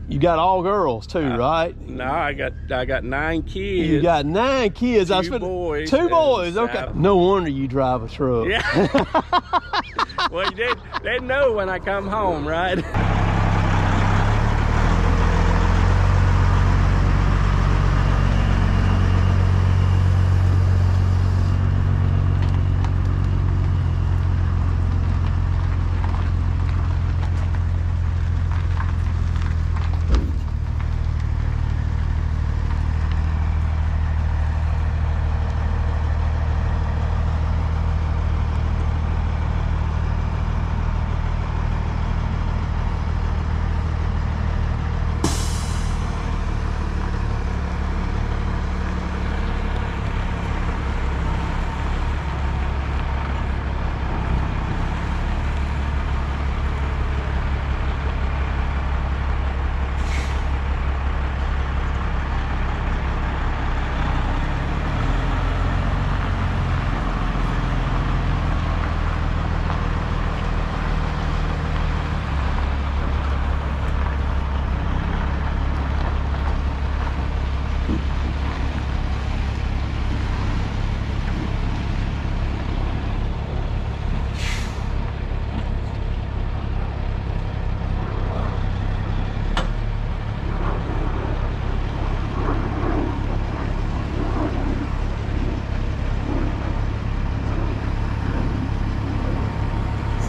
You got all girls too, right? No, I got 9 kids. You got 9 kids. Two boys. 2 boys. Okay. No wonder you drive a truck. Yeah. Well, they know when I come home, right?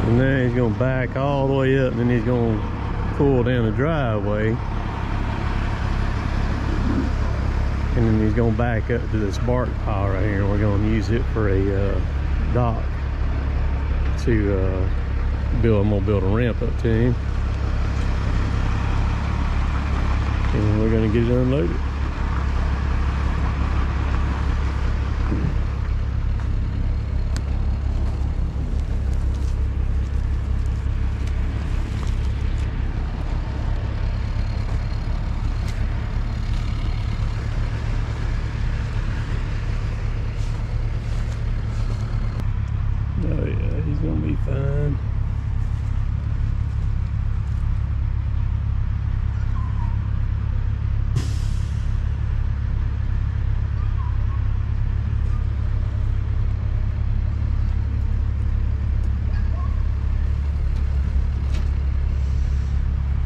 And then he's gonna back all the way up and then he's gonna pull down the driveway. And then he's gonna back up to this bark pile right here. And we're gonna use it for a dock to I'm gonna build a ramp up to him. And we're gonna get it unloaded. Oh yeah, he's gonna be fine.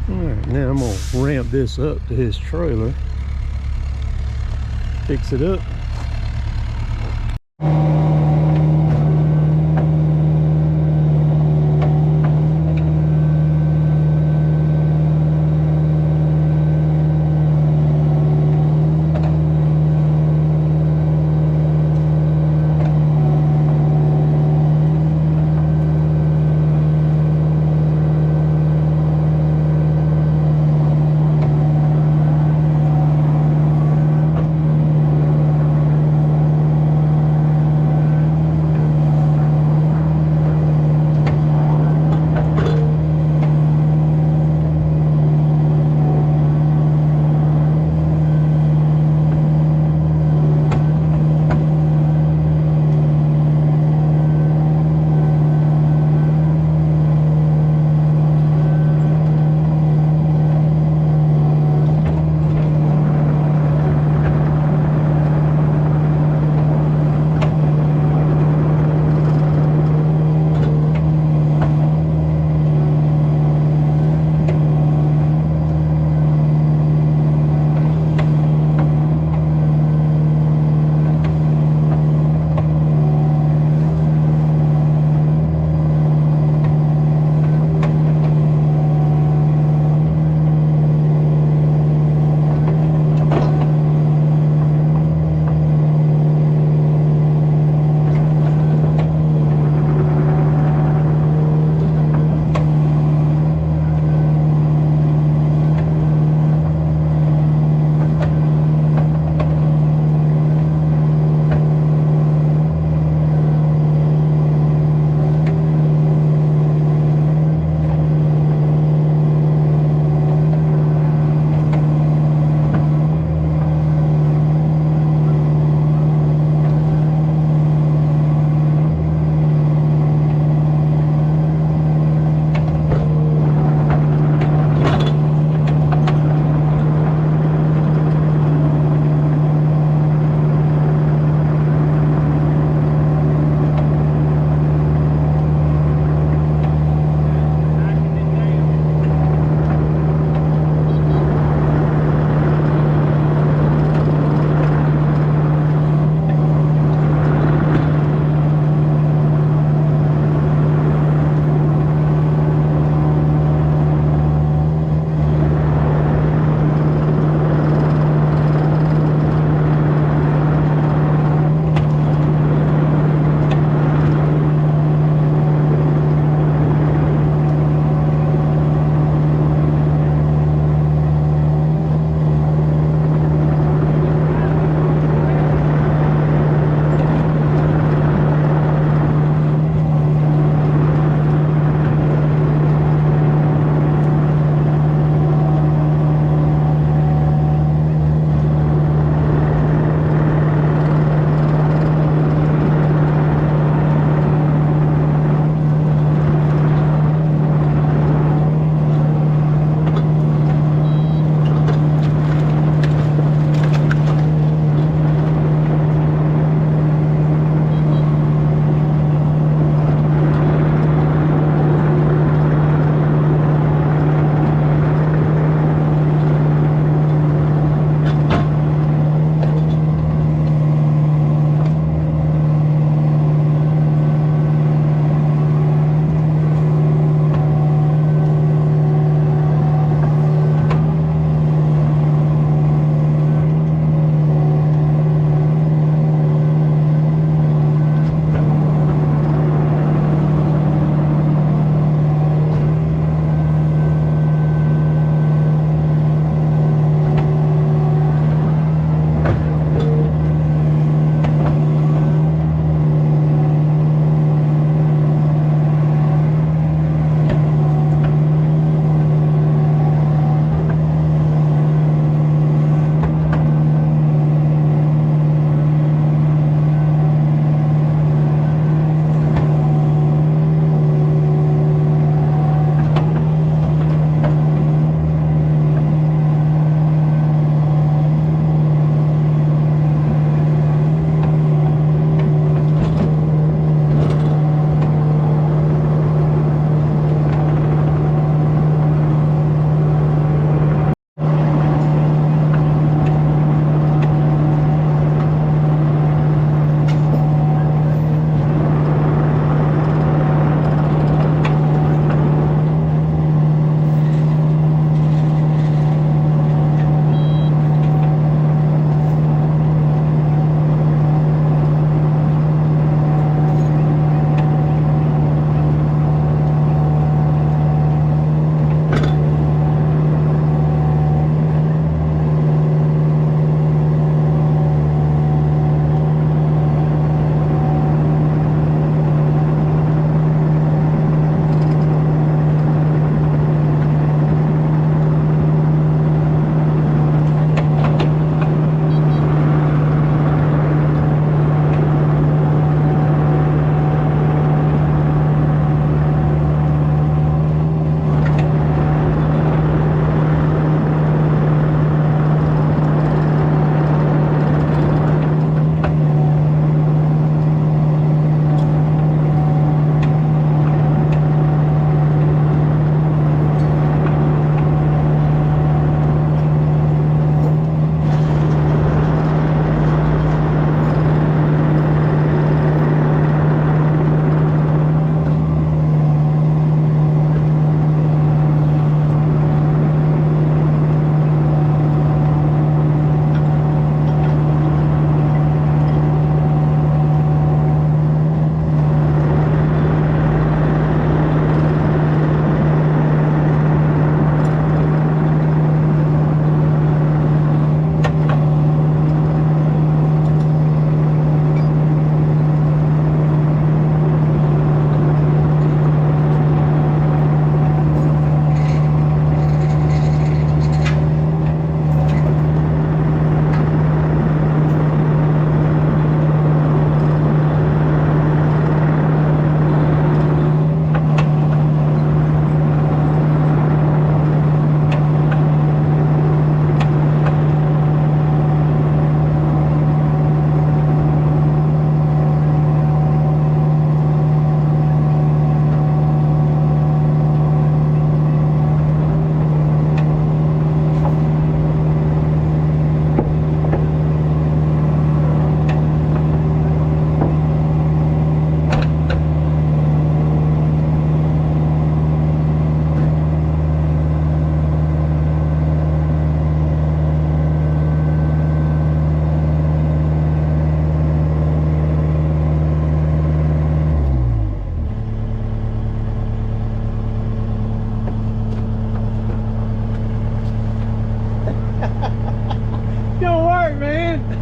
Alright, now I'm gonna ramp this up to his trailer. Fix it up.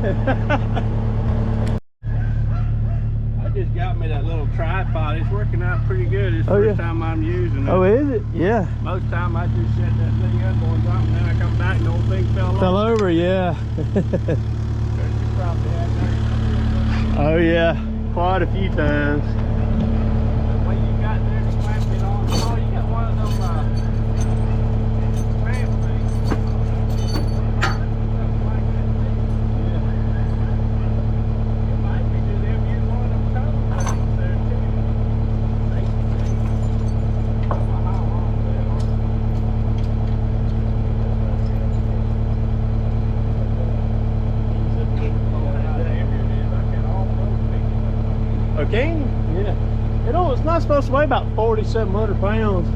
I just got me that little tripod. It's working out pretty good. It's the Oh, first yeah. time I'm using it. Oh, is it? Yeah. Most time I just set that thing up on top, and then I come back and the whole thing fell off. Over, yeah. You probably had that. Oh, yeah. Quite a few times. What you got there to clamp it on? Oh, you got one of them clamp things. Something like that. Yeah. It might be just them using one of them cone things there too. I don't know how long they are. Oh, how heavy it is. I can almost pick it up. Okay. Yeah. It's not supposed to weigh about 4,700 pounds.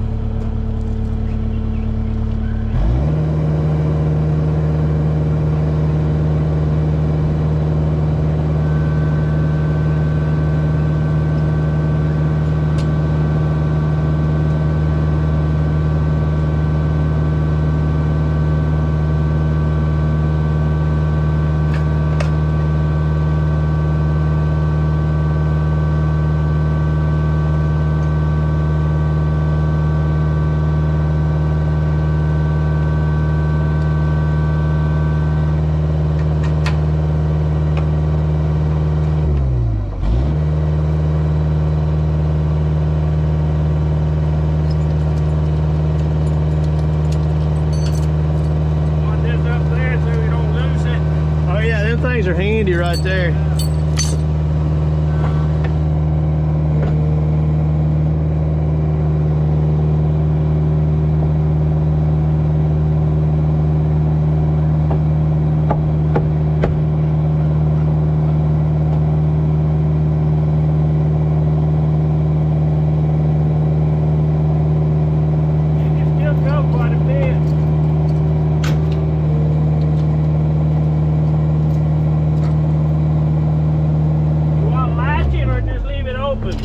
Things are handy right there.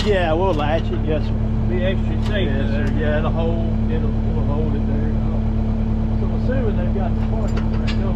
Yeah, we'll latch it, yes sir. Be extra safe. Yes, sir. Yeah, it'll hold it there. So I'm assuming they've got the parking right there.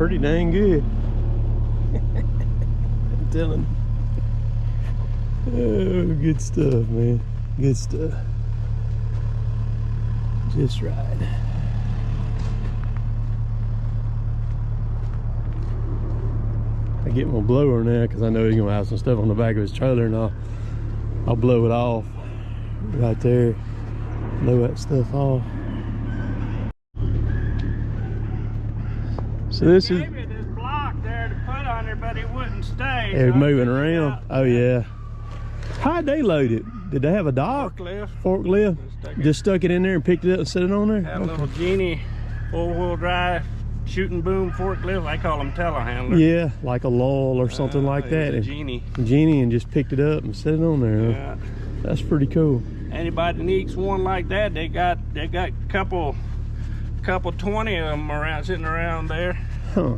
pretty dang good. I'm telling you. Oh, good stuff, man. Good stuff. Just right. I get my blower now because I know he's gonna have some stuff on the back of his trailer, and I'll blow it off right there. Blow that stuff off. So this is. Maybe this block there to put on there, but it wouldn't stay. They're so moving around. Oh yeah. How'd they load it? Did they have a dock? Forklift? Just stuck it in there and picked it up and set it on there? Had a little Genie 4-wheel drive shooting boom forklift. I call them telehandler. Yeah, like a lull or something like that. A Genie. Genie, and just picked it up and set it on there. Yeah. That's pretty cool. Anybody needs one like that, they got couple 20 of them around sitting around there. Huh.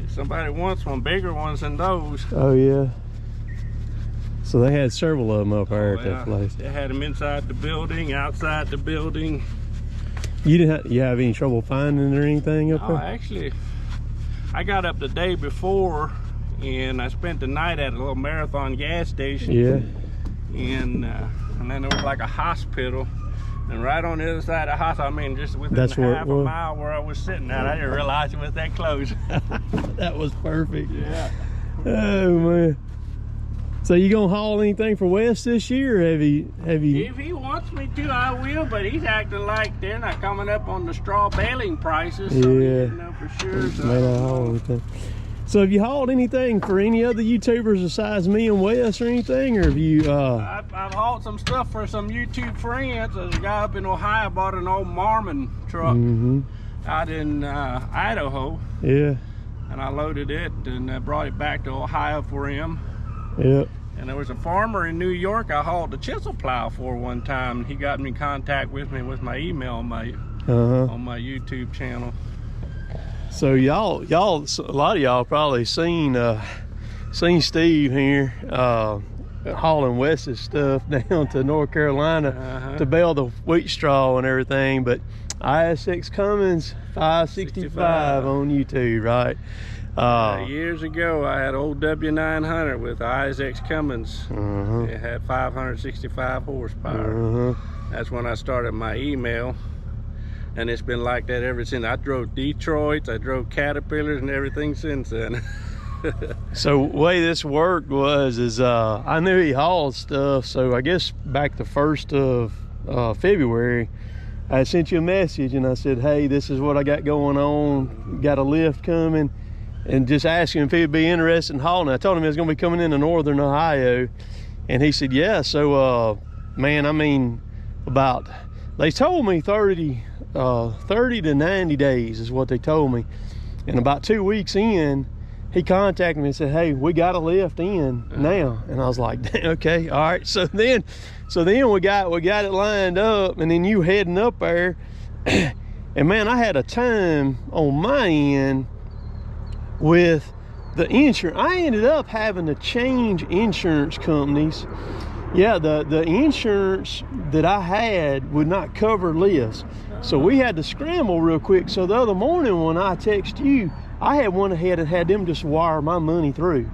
If somebody wants one, bigger ones than those. Oh yeah. So they had several of them up there at yeah. that place. They had them inside the building, outside the building. You have any trouble finding or anything up there? Actually, I got up the day before and I spent the night at a little Marathon gas station. Yeah. And then there was like a hospital. And right on the other side of the hospital, I mean, just within half a mile where I was sitting at, I didn't realize it was that close. That was perfect. Yeah. Oh man. So you gonna haul anything for Wes this year? Or have you? If he wants me to, I will. But he's acting like they're not coming up on the straw baling prices. So he didn't know for sure. So may not haul anything. So have you hauled anything for any other YouTubers besides me and Wes or anything, or have you? I've hauled some stuff for some YouTube friends. There's a guy up in Ohio bought an old Marmon truck out in Idaho. Yeah. And I loaded it and brought it back to Ohio for him. Yep. And there was a farmer in New York I hauled a chisel plow for one time. He got me in contact with me with my email on my YouTube channel. So y'all, a lot of y'all probably seen Steve here hauling Wes's stuff down to North Carolina to bale the wheat straw and everything. But ISXCUMMINS 565 on YouTube, right? Years ago, I had old W900 with ISXCUMMINS. It had 565 horsepower. That's when I started my email, and it's been like that ever since. I drove Detroits, I drove Caterpillars, and everything since then. So the way this worked is I knew he hauled stuff, so I guess back the 1st of February, I sent you a message and I said, hey, this is what I got going on, got a lift coming, and just asking him if he'd be interested in hauling. I told him he was going to be coming into northern Ohio, and he said yeah. So man, I mean, they told me 30 to 90 days is what they told me, and about 2 weeks in, he contacted me and said, hey, we got a lift in now. And I was like, okay, all right. So then we got it lined up, and then you heading up there. And man, I had a time on my end with the insurance. I ended up having to change insurance companies. Yeah, the insurance that I had would not cover lifts. So we had to scramble real quick. So the other morning when I texted you, I had went ahead and had them just wire my money through.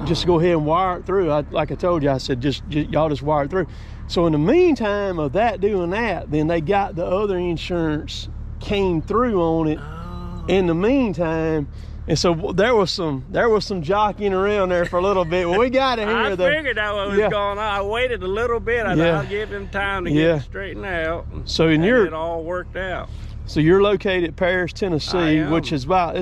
Just go ahead and wire it through. Like I told you, I said, y'all just wire it through. So in the meantime of that doing that, then they got the other insurance came through on it in the meantime. And so there was some jockeying around there for a little bit. Well, we got it here. I figured that what was going on. I waited a little bit. I thought I'd give him time to get it straightened out. So it all worked out. So you're located at Paris, Tennessee, which is about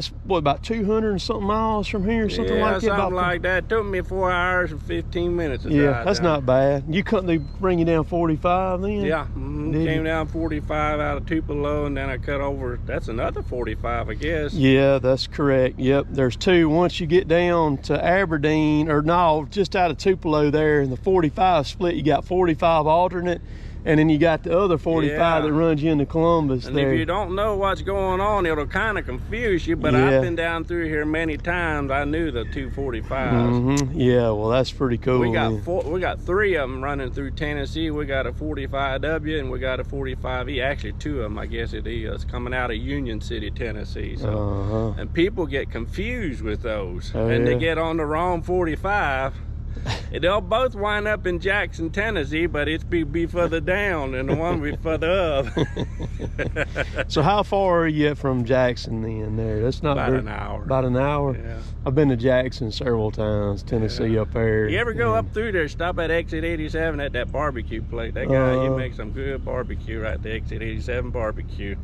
200 and something miles from here, something like that. Something like that. It took me 4 hours and 15 minutes. That's not bad. You couldn't bring you down 45 then? Yeah, came down 45 out of Tupelo, and then I cut over. That's another 45, I guess. Yeah, that's correct. Yep, there's two. Once you get down to Aberdeen, or no, just out of Tupelo there, in the 45 split, you got 45 alternate, And then you got the other 45 Yeah. that runs you into Columbus And there. if you don't know what's going on, it'll kind of confuse you. But Yeah. I've been down through here many times. I knew the 245s. Yeah, well, that's pretty cool. We got man. we got 3 of them running through Tennessee. We got a 45W and we got a 45E. Actually, 2 of them, I guess it is, coming out of Union City, Tennessee. So, and people get confused with those, and they get on the wrong 45. They'll both wind up in Jackson, Tennessee, but it's be further down, and the one be further up. So how far are you from Jackson then? There, that's not About very, an hour. About an hour. Yeah. I've been to Jackson several times, Tennessee up there. You ever go up through there? Stop at Exit 87 at that barbecue place. That guy, he makes some good barbecue right there. Exit 87 barbecue.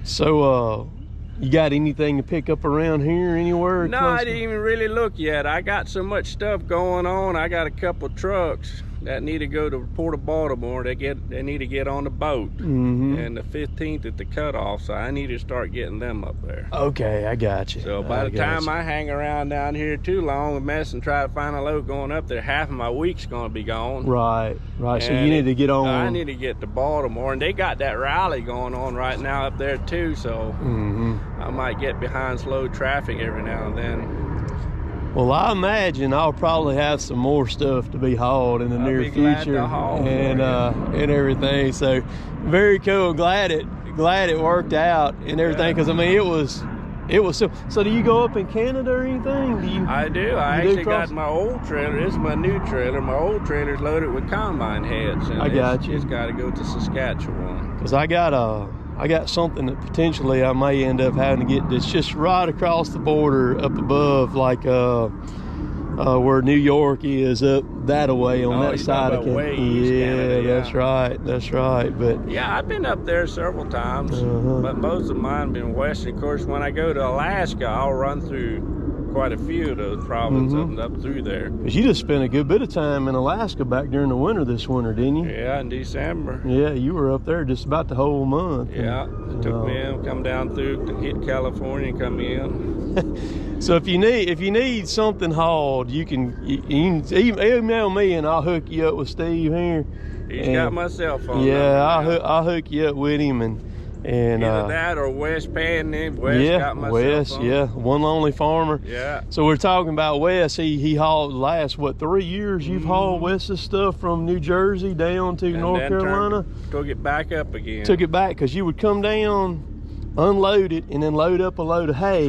So, you got anything to pick up around here anywhere? No, I didn't even really look yet. I got so much stuff going on. I got a couple trucks that need to go to Port of Baltimore. They need to get on the boat, and the 15th is the cutoff, so I need to start getting them up there. Okay, I got you. So by the time I hang around down here too long and mess and try to find a load going up there, half of my week's gonna be gone. Right. And So you need to get on. I need to get to Baltimore, and they got that rally going on right now up there too. So I might get behind slow traffic every now and then. Well, I imagine I'll probably have some more stuff to be hauled in the near be glad future, to haul and everything. So very cool. Glad it worked out and everything, because I mean it was so. Do you go up in Canada or anything? Do you? I do. I actually got my old trailer. This is my new trailer. My old trailer's loaded with combine heads, and I got you. It's got to go to Saskatchewan. Because I got something that potentially I may end up having to get that's just right across the border up above, like where New York is, up that away on that side of Canada. Canada. Yeah, that's right. But yeah, I've been up there several times, but most of mine been west. Of course, when I go to Alaska, I'll run through quite a few of those provinces up through there. Because you just spent a good bit of time in Alaska back during the winter this winter, didn't you? Yeah, in December. Yeah, you were up there just about the whole month. Yeah, it took me in, come down through to hit California and come in. So if you need something hauled, you can email me and I'll hook you up with Steve here. He's got my cell phone. Yeah, I'll hook you up with him and either that or Wes Padney. Wes got my Wes, cell phone. yeah, one lonely farmer. Yeah. So we're talking about Wes. He hauled the last 3 years you've hauled Wes's stuff from New Jersey down to North Carolina. Took it back up again. Took it back because you would come down, unload it, and then load up a load of hay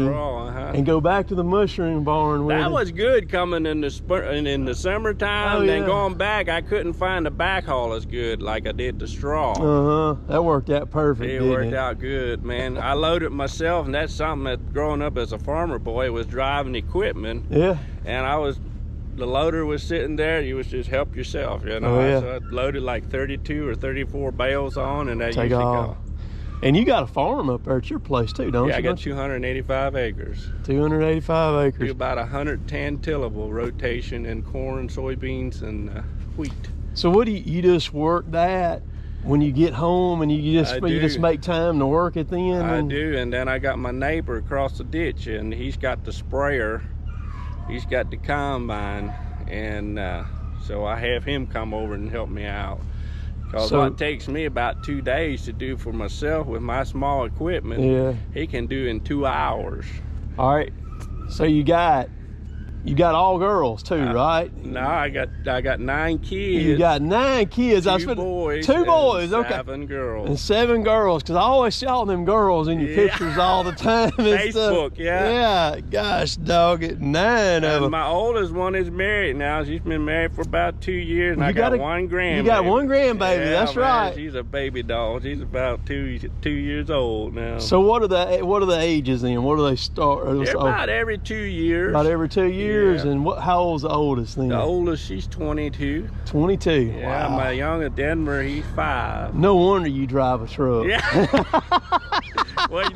and go back to the mushroom barn with That it. was good coming in the spring, in the summertime. Oh, Then yeah. going back, I couldn't find the backhaul as good like I did the straw. That worked out perfect. It didn't worked out good, man. I loaded myself, and that's something that growing up as a farmer boy was driving equipment. Yeah. And the loader was sitting there. You was just help yourself, you know. Oh, yeah. So I loaded like 32 or 34 bales on, and that Take usually off. go. And you got a farm up there at your place too, don't you? Yeah, I got 285 acres. 285 Do acres. about 110 tillable rotation in corn, soybeans, and wheat. So what do you just work that when you get home, and you just make time to work it then? I do, and then I got my neighbor across the ditch, and he's got the sprayer, he's got the combine, and so I have him come over and help me out. Because what takes me about 2 days to do for myself with my small equipment, he can do in 2 hours. All right. So you got all girls too, right? No, I got 9 kids. You got 9 kids. Two boys. 2 boys. Okay. 7 girls. And 7 girls, because I always saw them girls in your pictures all the time. And Facebook, stuff. yeah. Gosh, dog it, 9 of them. My oldest one is married now. She's been married for about 2 years, and I got 1 grandbaby. You got 1 grandbaby. Yeah, that's man, right. She's a baby doll. She's about two years old now. So what are the ages then? What do they start? They're about every 2 years. About every 2 years, Yeah. and how old's the oldest then? The oldest, she's 22. 22. Yeah, Wow. my young Denver, he's 5. No wonder you drive a truck. Yeah. Well,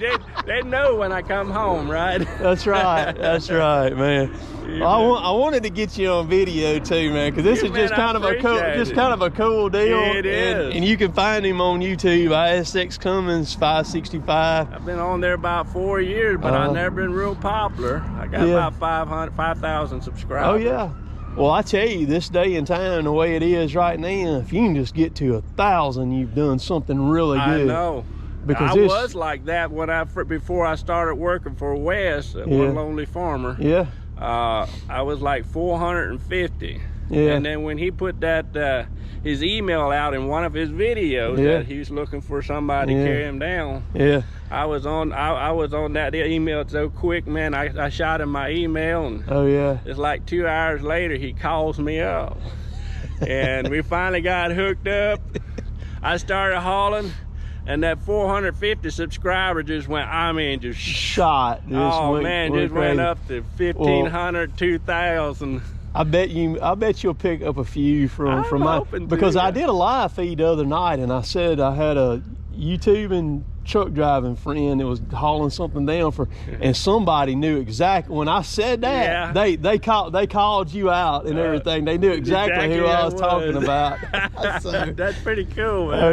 they know when I come home, right? That's right. That's right, man. Yeah. I wanted to get you on video too, man, because this is just kind of a cool deal. Yeah, it is. And you can find him on YouTube, ISXCUMMINS 565. I've been on there about 4 years, but I've never been real popular. I got about 5,000 subscribers. Oh yeah. Well, I tell you, this day and time, the way it is right now, if you can just get to 1,000, you've done something really good. I know. Because I was like that when before I started working for Wes, One Lonely Farmer. Yeah. I was like 450. Yeah. And then when he put that his email out in one of his videos that he was looking for somebody to carry him down. Yeah. I was on that email so quick, man. I shot him my email, and it's like 2 hours later he calls me up, and we finally got hooked up. I started hauling, and that 450 subscriber just went, I mean, just shot. Just went up to 1,500, 2,000. I bet you'll pick up a few from my, because I did a live feed the other night, and I said I had a YouTube and truck driving friend that was hauling something down for, and somebody knew exactly when I said that. They called you out and everything. They knew exactly who I was talking about. So, that's pretty cool, man.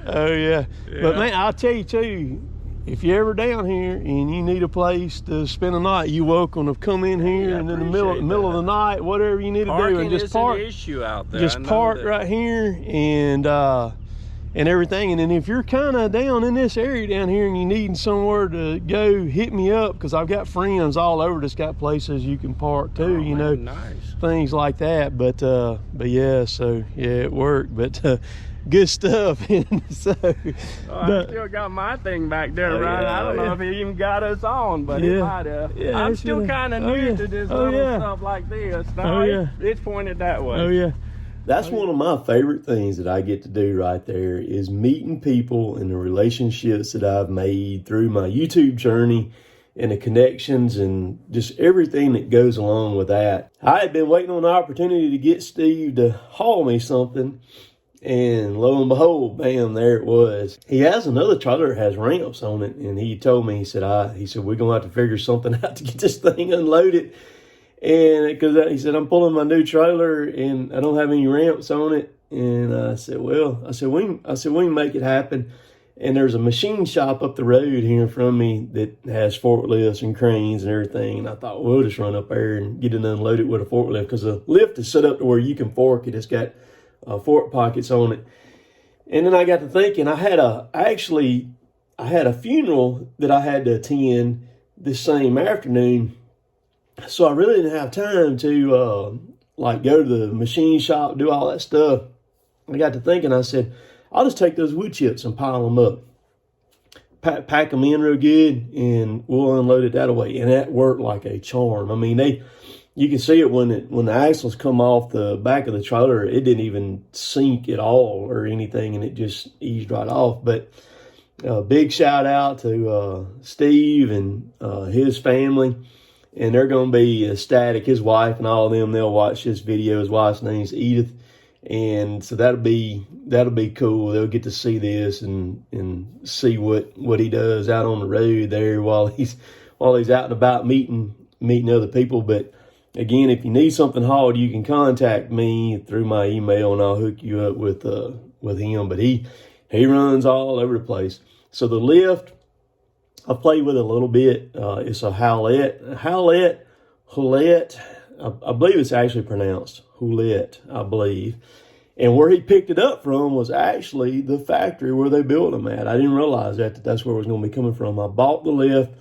Oh yeah. But man, I'll tell you too, if you're ever down here and you need a place to spend a night, you're welcome to come in here and in the middle of the night, whatever you need to do, and just park. An issue out there. Just park right here and everything. And then if you're kind of down in this area down here and you need somewhere to go, hit me up, because I've got friends all over that's got places you can park too. You know, nice things like that. But yeah, so yeah, it worked. But good stuff. And so, I still got my thing back there running. I don't know if he even got us on, but he might have. I'm still kind of new to this little stuff like this. No, it's pointed that way. Oh yeah. That's one of my favorite things that I get to do right there, is meeting people and the relationships that I've made through my YouTube journey and the connections and just everything that goes along with that. I had been waiting on the opportunity to get Steve to haul me something, and lo and behold, bam, there it was. He has another trailer that has ramps on it, and he told me, he said, we're going to have to figure something out to get this thing unloaded. And because he said, I'm pulling my new trailer and I don't have any ramps on it. And I said, well, we can make it happen. And there's a machine shop up the road here from me that has forklifts and cranes and everything. And I thought, well, we'll just run up there and get it unloaded with a forklift, because the lift is set up to where you can fork it. It's got fork pockets on it. And then I got to thinking, I had a funeral that I had to attend this same afternoon. So I really didn't have time to go to the machine shop, do all that stuff. I got to thinking, I said, I'll just take those wood chips and pile them up, pack them in real good, and we'll unload it that way. And that worked like a charm. I mean, you can see it when the axles come off the back of the trailer, it didn't even sink at all or anything, and it just eased right off. But big shout out to Steve and his family. And they're going to be ecstatic. His wife and all of them, they'll watch this video. His wife's name's Edith. And so that'll be cool. They'll get to see this and see what he does out on the road there while he's out and about meeting other people. But again, if you need something hauled, you can contact me through my email and I'll hook you up with him. But he runs all over the place. So the lift, I played with it a little bit. It's a Howlett. I believe it's actually pronounced Howlett, I believe. And where he picked it up from was actually the factory where they built them at. I didn't realize that's where it was going to be coming from. I bought the lift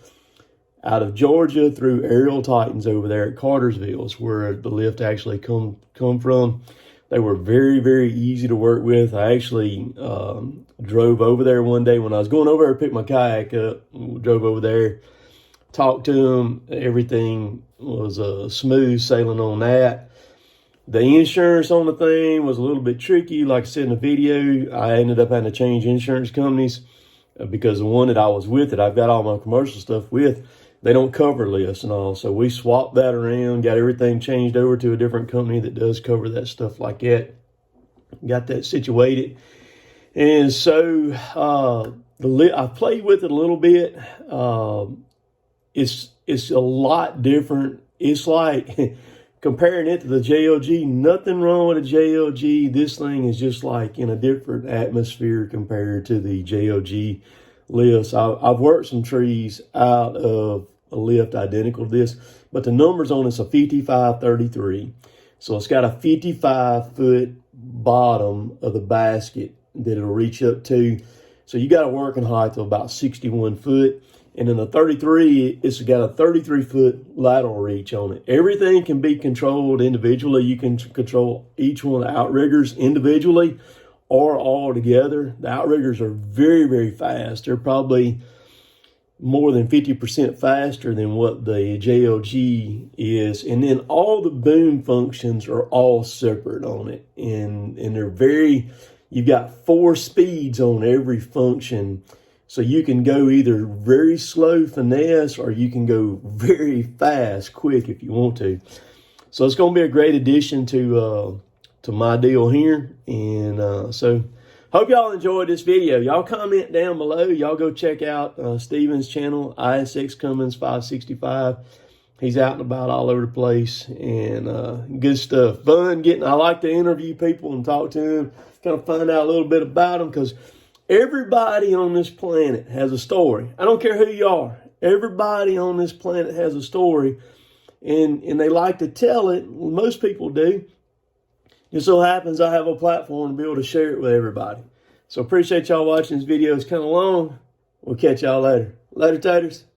out of Georgia through Aerial Titans over there at Cartersville, where the lift actually come from. They were very, very easy to work with. I actually drove over there one day when I was going over there to pick my kayak up. Drove over there, talked to them. Everything was smooth sailing on that. The insurance on the thing was a little bit tricky. Like I said in the video, I ended up having to change insurance companies because the one that I was with, that I've got all my commercial stuff with, they don't cover lifts and all. So we swapped that around, got everything changed over to a different company that does cover that stuff like that. Got that situated. And so I played with it a little bit. It's a lot different. It's like comparing it to the JLG, nothing wrong with a JLG. This thing is just like in a different atmosphere compared to the JLG lifts. I've worked some trees out of a lift identical to this, but the numbers on it's a 5533. So it's got a 55-foot bottom of the basket that it'll reach up to. So you got a working height of about 61 foot. And in the 33, it's got a 33-foot lateral reach on it. Everything can be controlled individually. You can control each one of the outriggers individually or all together. The outriggers are very, very fast. They're probably more than 50% faster than what the JLG is. And then all the boom functions are all separate on it. And they're very, you've got 4 speeds on every function. So you can go either very slow finesse or you can go very fast, quick if you want to. So it's going to be a great addition to my deal here. And so hope y'all enjoyed this video. Y'all comment down below. Y'all go check out Steven's channel, ISXCUMMINS 565. He's out and about all over the place, and good stuff. Fun getting, I like to interview people and talk to them, kind of find out a little bit about them, because everybody on this planet has a story. I don't care who you are. Everybody on this planet has a story, and they like to tell it. Well, most people do. It so happens I have a platform to be able to share it with everybody. So appreciate y'all watching this video. It's kind of long. We'll catch y'all later. Later, taters.